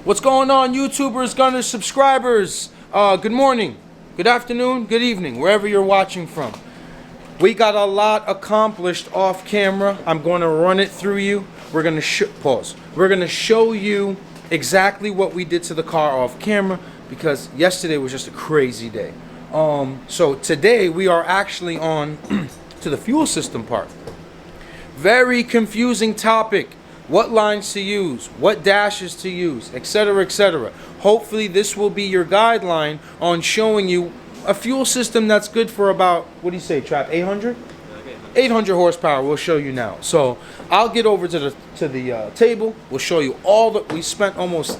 What's going on, YouTubers, gunners, subscribers? Good morning, good afternoon, good evening, wherever you're watching from. We got a lot accomplished off camera. I'm going to run it through you. We're going to pause. We're going to show you exactly what we did to the car off camera because yesterday was just a crazy day. So today we are actually on to the fuel system part. Very confusing topic. What lines to use, what dashes to use, etc., etc. Hopefully this will be your guideline on showing you a fuel system that's good for about, what do you say, Trap, 800? 800 horsepower. We'll show you now. So I'll get over to the table. We'll show you all that. We spent almost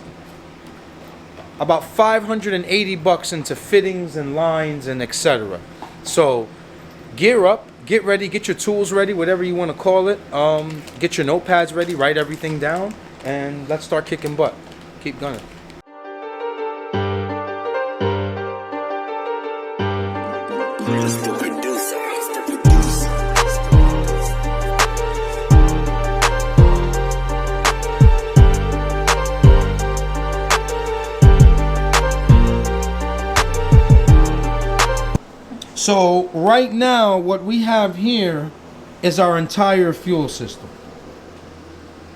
about 580 bucks into fittings and lines and etc. So gear up. Get ready, get your tools ready, whatever you want to call it. Get your notepads ready, write everything down, and let's start kicking butt. Keep gunning. So right now what we have here is our entire fuel system.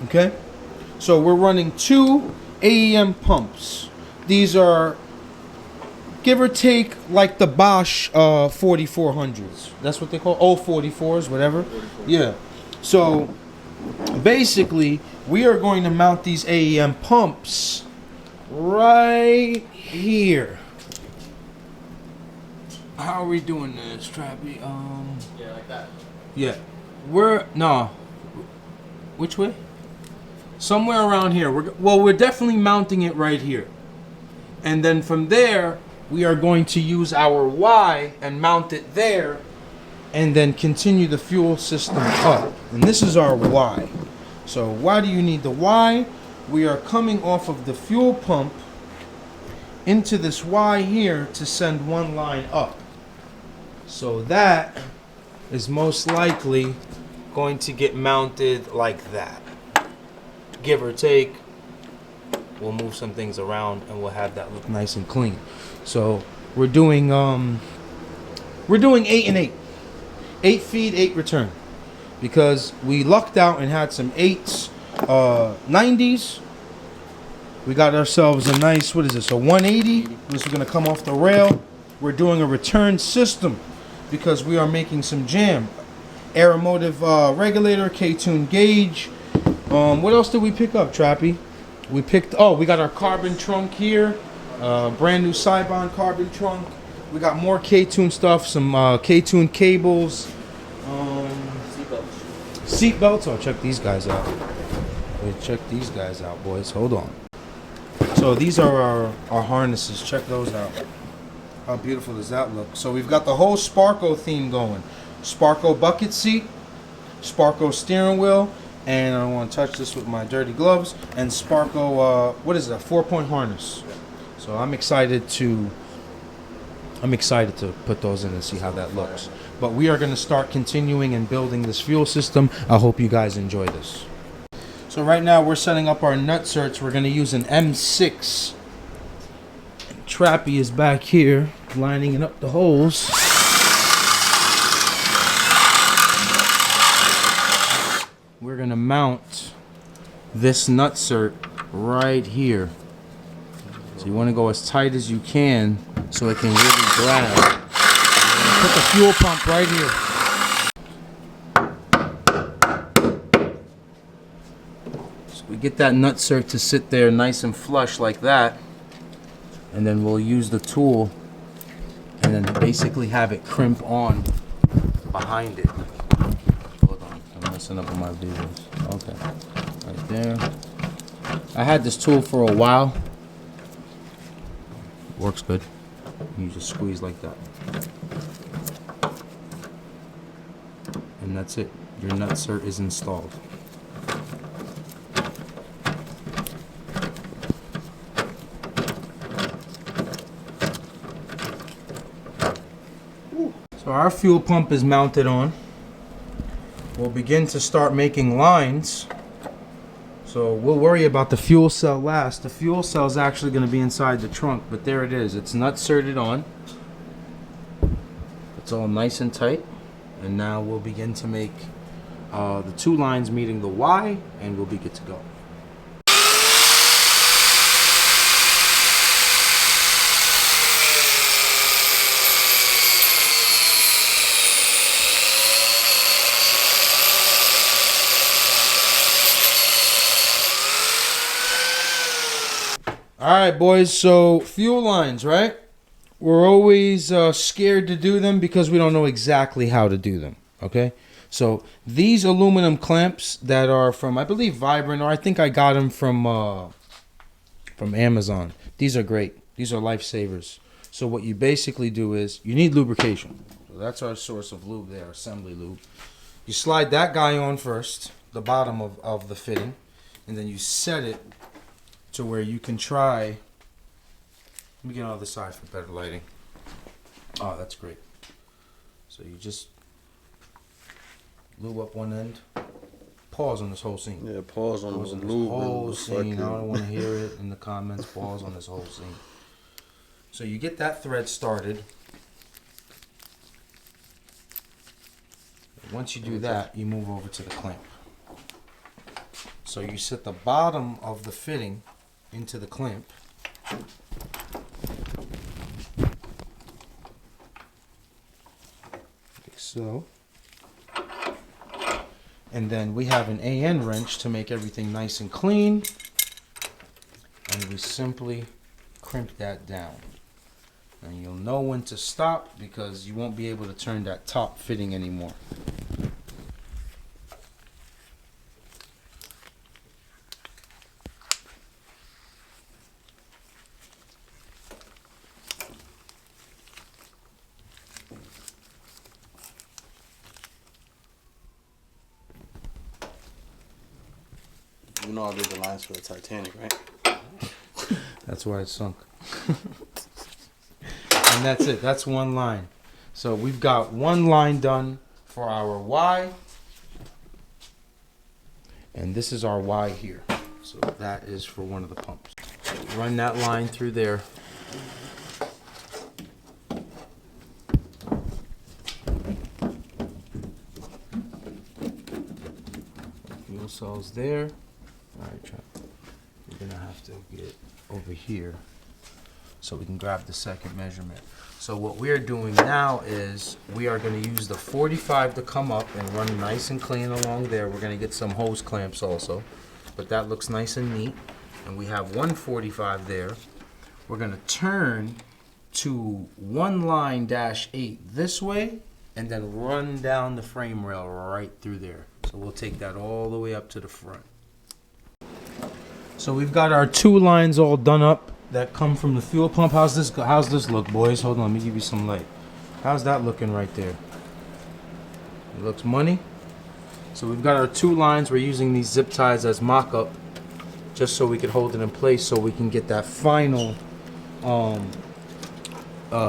Okay? So we're running 2 AEM pumps. These are give or take like the Bosch 4400s. That's what they call 044s, whatever. 44. Yeah. So basically we are going to mount these AEM pumps right here. How are we doing this, Trappy? Yeah, like that. Yeah. Which way? Somewhere around here. We're definitely mounting it right here. And then from there, we are going to use our Y and mount it there and then continue the fuel system up. And this is our Y. So why do you need the Y? We are coming off of the fuel pump into this Y here to send one line up. So that is most likely going to get mounted like that. Give or take, we'll move some things around and we'll have that look nice and clean. So we're doing 8 and 8. 8 feed, 8 return. Because we lucked out and had some 8s, 90s. We got ourselves a nice, what is this, a 180. This is gonna come off the rail. We're doing a return system because we are making some jam. Aeromotive regulator, K-tune gauge. What else did we pick up, Trappy? We got our carbon trunk here. Brand new Cybon carbon trunk. We got more K-tune stuff, some K-tune cables. Seat belts. Oh, check these guys out. Wait, check these guys out, boys. Hold on. So these are our harnesses. Check those out. How beautiful does that look? So we've got the whole Sparco theme going. Sparco bucket seat, Sparco steering wheel, and I don't want to touch this with my dirty gloves, and Sparco, what is it, a 4-point harness. So I'm excited to put those in and see how that looks. But we are going to start continuing and building this fuel system. I hope you guys enjoy this. So right now we're setting up our nut certs. We're going to use an M6. Trappy is back here lining up the holes. We're gonna mount this nut cert right here. So you want to go as tight as you can so it can really grab. Put the fuel pump right here. So we get that nut cert to sit there nice and flush like that. And then we'll use the tool and then basically have it crimp on behind it. Hold on, I'm messing up on my videos. Okay, right there. I had this tool for a while. Works good. You just squeeze like that. And that's it. Your nut cert is installed. So our fuel pump is mounted on. We'll begin to start making lines. So we'll worry about the fuel cell last. The fuel cell is actually going to be inside the trunk, but there it is. It's nut certed on. It's all nice and tight. And now we'll begin to make the 2 lines meeting the Y, and we'll be good to go. All right, boys, so fuel lines, right? We're always scared to do them because we don't know exactly how to do them, okay? So these aluminum clamps that are from, I believe, Vibrant, or I think I got them from Amazon. These are great. These are lifesavers. So what you basically do is you need lubrication. So that's our source of lube there, assembly lube. You slide that guy on first, the bottom of the fitting, and then you set it to where you can try. Let me get on the other side for better lighting. Oh, that's great. So you just lube up one end. Pause on this whole scene. Yeah, pause on this lube. whole scene. I don't want to hear it in the comments. Pause on this whole scene. So you get that thread started. Once you do that, you move over to the clamp. So you set the bottom of the fitting into the clamp. Like so. And then we have an AN wrench to make everything nice and clean. And we simply crimp that down. And you'll know when to stop because you won't be able to turn that top fitting anymore. You know I did the lines for the Titanic, right? That's why it sunk. And that's it. That's one line. So we've got one line done for our Y. And this is our Y here. So that is for one of the pumps. So run that line through there. Fuel cells there. Alright, we're gonna have to get over here so we can grab the second measurement. So what we're doing now is we are going to use the 45 to come up and run nice and clean along there. We're going to get some hose clamps also, but that looks nice and neat. And we have 145 there. We're going to turn to 1 line dash 8 this way and then run down the frame rail right through there. So we'll take that all the way up to the front. So we've got our 2 lines all done up that come from the fuel pump. How's this look, boys? Hold on, let me give you some light. How's that looking right there? It looks money. So we've got our 2 lines. We're using these zip ties as mock-up just so we can hold it in place so we can get that final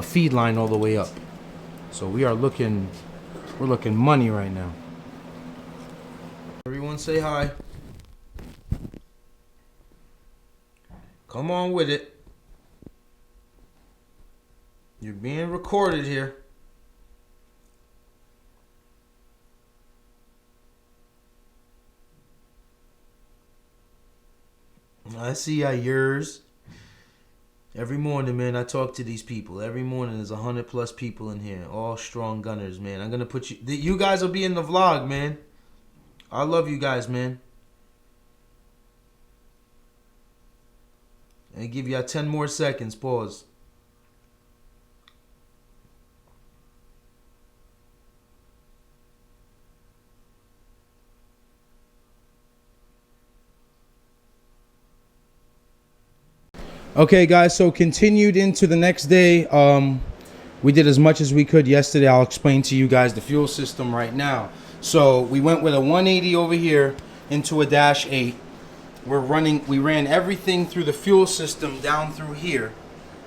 feed line all the way up. So we're looking money right now. Everyone say hi. Come on with it. You're being recorded here. I see yours. Every morning, man, I talk to these people. Every morning there's 100+ people in here. All strong gunners, man. I'm going to put you... You guys will be in the vlog, man. I love you guys, man. And give you 10 more seconds. Pause. Okay, guys, so continued into the next day. We did as much as we could yesterday. I'll explain to you guys the fuel system right now. So we went with a 180 over here into a dash 8. We ran everything through the fuel system down through here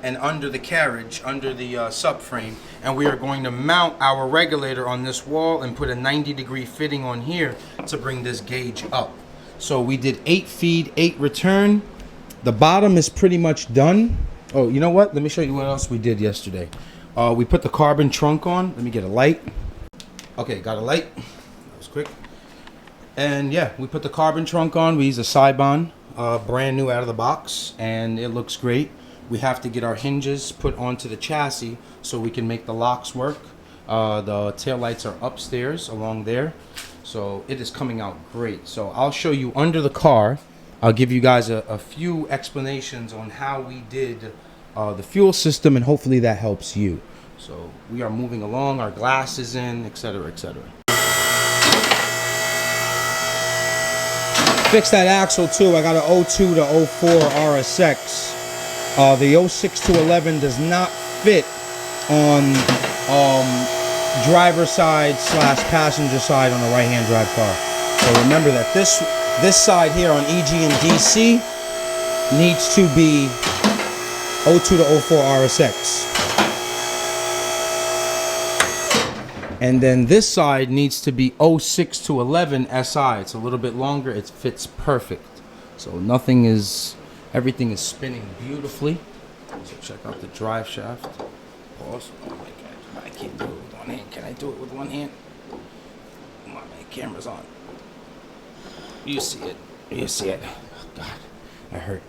and under the carriage, under the subframe, and we are going to mount our regulator on this wall and put a 90-degree fitting on here to bring this gauge up. So we did 8 feed, 8 return. The bottom is pretty much done. Oh, you know what? Let me show you what else we did yesterday. We put the carbon trunk on. Let me get a light. Okay, got a light. That was quick. And yeah, we put the carbon trunk on. We use a Cybon, brand new out of the box, and it looks great. We have to get our hinges put onto the chassis so we can make the locks work. The taillights are upstairs along there. So it is coming out great. So I'll show you under the car. I'll give you guys a few explanations on how we did the fuel system, and hopefully that helps you. So we are moving along, our glass is in, etc., etc. Fix that axle too. I got an 02 to 04 RSX. The 06 to 11 does not fit on driver side / passenger side on a right-hand drive car. So remember that this side here on EG and DC needs to be 02 to 04 RSX. And then this side needs to be 06 to 11 SI. It's a little bit longer. It fits perfect. So everything is spinning beautifully. So check out the drive shaft. Pause. Oh my God, I can't do it with one hand. Can I do it with one hand? Come on, my camera's on. You see it. You see it. Oh God, I hurt.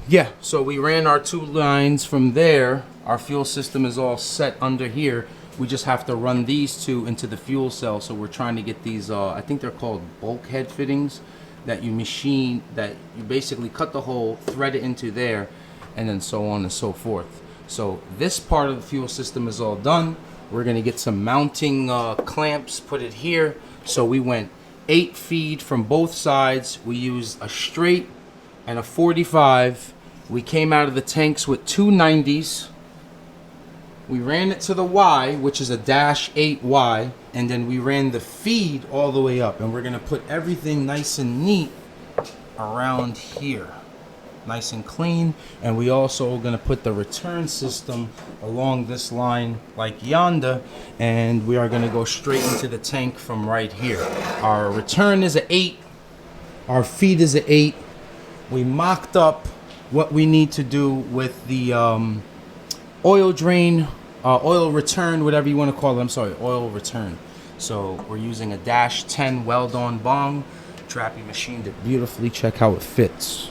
Yeah, so we ran our 2 lines from there. Our fuel system is all set under here. We just have to run these 2 into the fuel cell. So we're trying to get these, I think they're called bulkhead fittings, that you machine, that you basically cut the hole, thread it into there, and then so on and so forth. So this part of the fuel system is all done. We're gonna get some mounting clamps, put it here. So we went 8 feed from both sides. We used a straight and a 45. We came out of the tanks with 2 90s. We ran it to the Y, which is a -8Y, and then we ran the feed all the way up. And we're gonna put everything nice and neat around here, nice and clean. And we also are gonna put the return system along this line like yonder, and we are gonna go straight into the tank from right here. Our return is an 8, our feed is an 8. We mocked up what we need to do with the oil drain, oil return, whatever you want to call it. I'm sorry, oil return. So we're using a -10 weld-on bong. Trappy machined it beautifully. Check how it fits.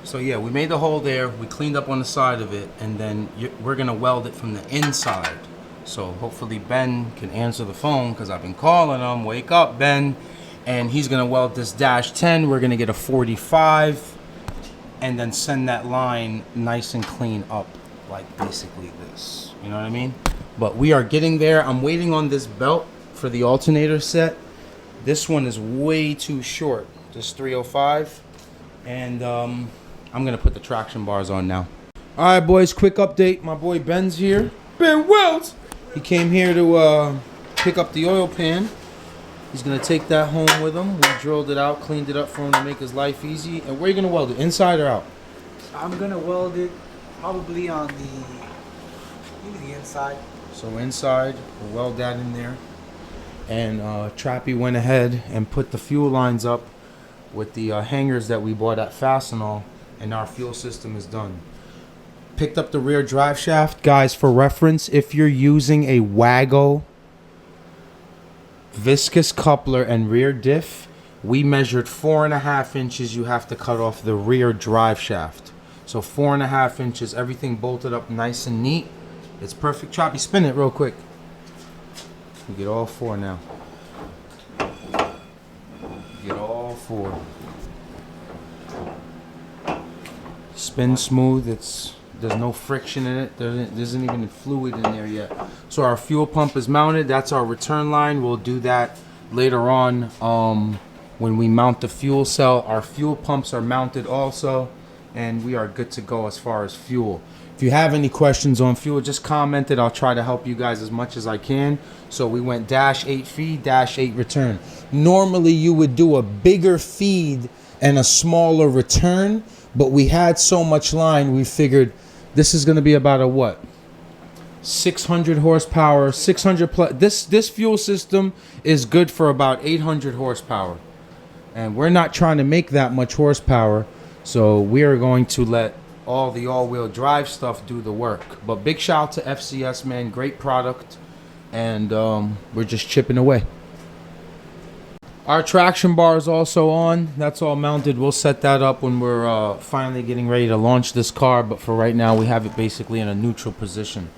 So yeah, we made the hole there. We cleaned up on the side of it, and then we're gonna weld it from the inside. So hopefully Ben can answer the phone, because I've been calling him. Wake up, Ben. And he's gonna weld this -10. We're gonna get a 45, and then send that line nice and clean up, like basically this. You know what I mean? But we are getting there. I'm waiting on this belt for the alternator set. This one is way too short, this 305. And I'm gonna put the traction bars on now. All right, boys, quick update. My boy Ben's here. Ben Wells! He came here to pick up the oil pan. He's gonna take that home with him. We drilled it out, cleaned it up for him to make his life easy. And where are you gonna weld it, inside or out? I'm gonna weld it probably on maybe the inside. So inside, we'll weld that in there. And Trappy went ahead and put the fuel lines up with the hangers that we bought at Fastenal, and our fuel system is done. Picked up the rear drive shaft. Guys, for reference, if you're using a Wago viscous coupler and rear diff, we measured 4.5 inches. You have to cut off the rear drive shaft. So 4.5 inches, everything bolted up nice and neat. It's perfect. Choppy, spin it real quick. You get all 4 now. You get all 4. Spin smooth. There's no friction in it. There isn't even fluid in there yet. So our fuel pump is mounted. That's our return line. We'll do that later on when we mount the fuel cell. Our fuel pumps are mounted also, and we are good to go as far as fuel. If you have any questions on fuel, just comment it. I'll try to help you guys as much as I can. So we went -8 feed, -8 return. Normally you would do a bigger feed and a smaller return, but we had so much line, we figured this is going to be about a what? 600 horsepower, 600 plus. This fuel system is good for about 800 horsepower. And we're not trying to make that much horsepower, so we are going to let all the all-wheel drive stuff do the work. But big shout out to FCS, man. Great product. And we're just chipping away. Our traction bar is also on. That's all mounted. We'll set that up when we're finally getting ready to launch this car. But for right now, we have it basically in a neutral position.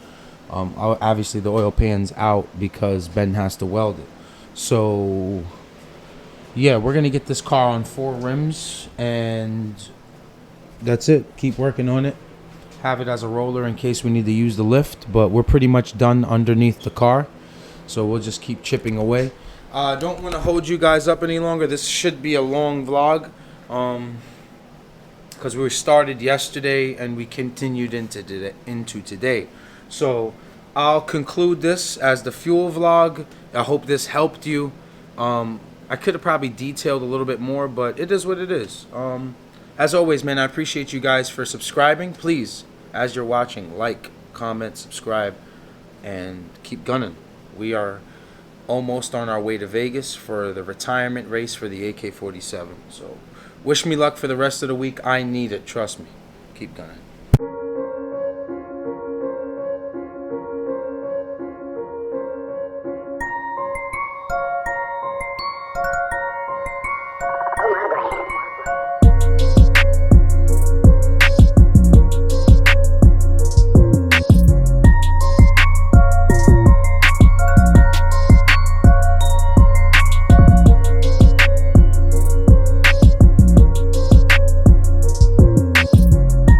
Obviously, the oil pan's out because Ben has to weld it. So, yeah, we're going to get this car on 4 rims. And that's it. Keep working on it. Have it as a roller in case we need to use the lift. But we're pretty much done underneath the car. So we'll just keep chipping away. Don't want to hold you guys up any longer. This should be a long vlog because we started yesterday and we continued into today. So I'll conclude this as the fuel vlog. I hope this helped you. I could have probably detailed a little bit more, but it is what it is. As always, man, I appreciate you guys for subscribing. Please, as you're watching, like, comment, subscribe, and keep gunning. We are almost on our way to Vegas for the retirement race for the AK-47. So wish me luck for the rest of the week. I need it. Trust me. Keep gunning.